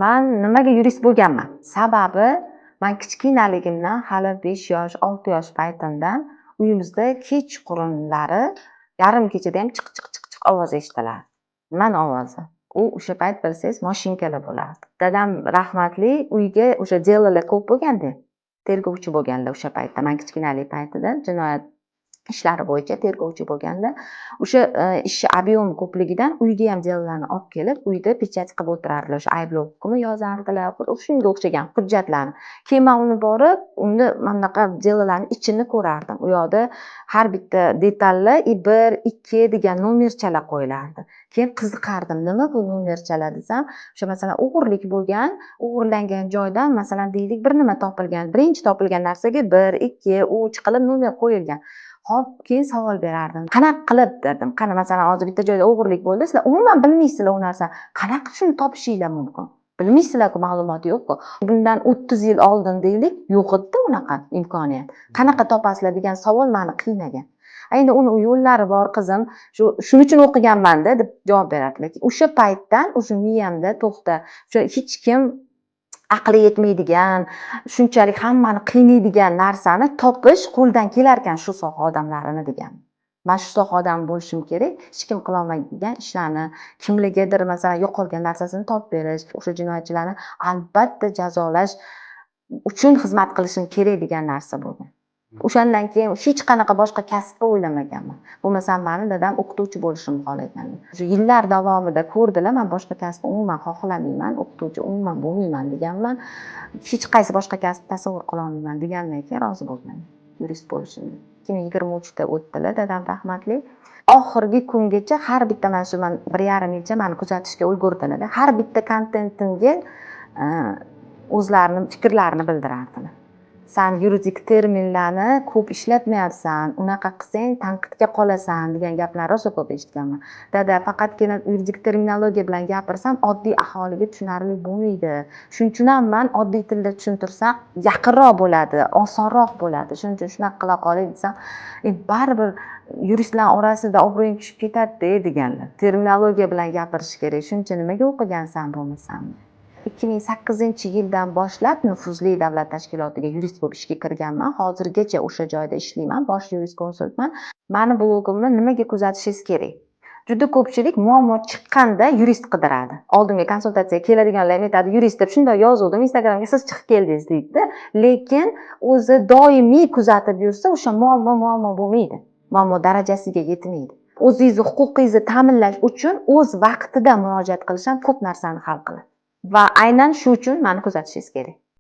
Man nimaga yurist bo'lganman? Sababi men kichkinaligimdan hali 5 yosh, 6 yosh paytimdan uyimizda kechqurunlari yarim kechada ham chiq ovoz eshitilardi. Nimani ovozi? U o'sha payt bilsangiz mashinkalar bo'lardi. Dadam rahmatli uyga o'sha delalar ko'p bo'lganda, tergovchi bo'lganlar o'sha paytda. Men kichkinalik paytida jinoyat ishlari bo'yicha tergovchi bo'lganda, o'sha ish ob'yemi ko'pligidan uyga ham delalarni olib kelib, uyda pechat qilib o'tirardilar. O'sha ayblov hukmi yozardilar, shunga o'xshagan hujjatlarni. Keyin men uni borib, unda mana bunaqa delalarning ichini ko'rardim. U yoqda har bitta detallar 1, 2 degan nomerchalar qo'yilardi. Keyin qiziqardim, nima bu nomerchalar desam, o'sha masalan o'g'irlik bo'lgan, o'g'irlangan joydan masalan deylik bir nima topilgan, birinchi topilgan narsaga 1, 2, 3 qilib nomer qo'yilgan. Hop, keyin savol berardim. Qanaqa qilib dedim. Qani masalan hozir bitta joyda o'g'irlik bo'ldi, sizlar umuman bilmaysizlar u narsani. Qanaqa shuni topishinglar mumkin? Bilmaysizlar-ku, ma'lumot yo'q-ku. Bundan 30 yil oldin deylik, yo'q edi unaqa imkoniyat. Qanaqa topasizlar degan savol meni qiynagan. Endi uni yo'llari bor qizim, shuning uchun o'qiganman-da deb javob berardi. Lekin o'sha paytdan o'sha miyamda to'xta, o'sha hech kim aqli yetmaydigan, shunchalik hammani qiynaydigan narsani topish qo'ldan kelar ekan shu soha odamlarini degan. Men shu soha odami bo'lishim kerak, hech kim qila olmaydigan ishlarni, kimligidir masalan yo'qolgan narsasini topib berish, o'sha jinoyatchilarni albatta jazolash uchun xizmat qilishim kerak degan narsa bo'lgan. O'shandan keyin hech qanaqa boshqa kasbni o'ylamaganman. Bo'lmasam meni dadam o'qituvchi bo'lishimni xohlagan. Shu yillar davomida ko'rdilar, men boshqa kasbni umuman xohlamayman, o'qituvchi umuman bo'lmayman deganman. Hech qaysi boshqa kasb tasavvur qila olmayman degandan keyin rozi bo'lganman yurist bo'lishimni. 2023 da o'tdilar dadam rahmatli. Oxirgi kungacha har bitta men 1,5 yilcha meni kuzatishga ulgurdilar. Har bitta kontentimga o'zlarining fikrlarini bildirardilar. Sen yuridik terminlarni ko'p ishlatmayapsan, unaqa qilsang tanqidga qolasan degan gaplarni rosa ko'p eshitganman. Dada, faqatgina yuridik terminologiya bilan gapirsam oddiy aholiga tushunarli bo'lmaydi. Shuning uchun ham men oddiy tilda tushuntirsam yaqinroq bo'ladi, osonroq bo'ladi. Shuning uchun shunaqa qila qoling desam, baribir yuristlar orasida obro'ying tushib ketadi deganlar. Terminologiya bilan gapirish kerak. Shuncha nimaga o'qigansan bo'lmasam? 2008-yildan boshlab nufuzli davlat tashkilotiga yurist bo'lib ishga kirganman. Hozirgacha o'sha joyda ishlayman, bosh yurist konsultman. Meni blogimni nimaga kuzatishingiz kerak? Juda ko'pchilik muammo chiqqanda yurist qidiradi. Oldimga konsultatsiyaga keladiganlar aytadi, yurist deb shunday yozuvdim, Instagramga siz chiqib keldingiz deydi. Lekin o'zi doimiy kuzatib yursa, o'sha muammo bo'lmaydi. Muammo darajasiga yetmaydi. O'zingizni huquqingizni ta'minlash uchun o'z vaqtida murojaat qilish ham ko'p narsani hal qiladi. Va aynan shu uchun meni kuzatishingiz kerak.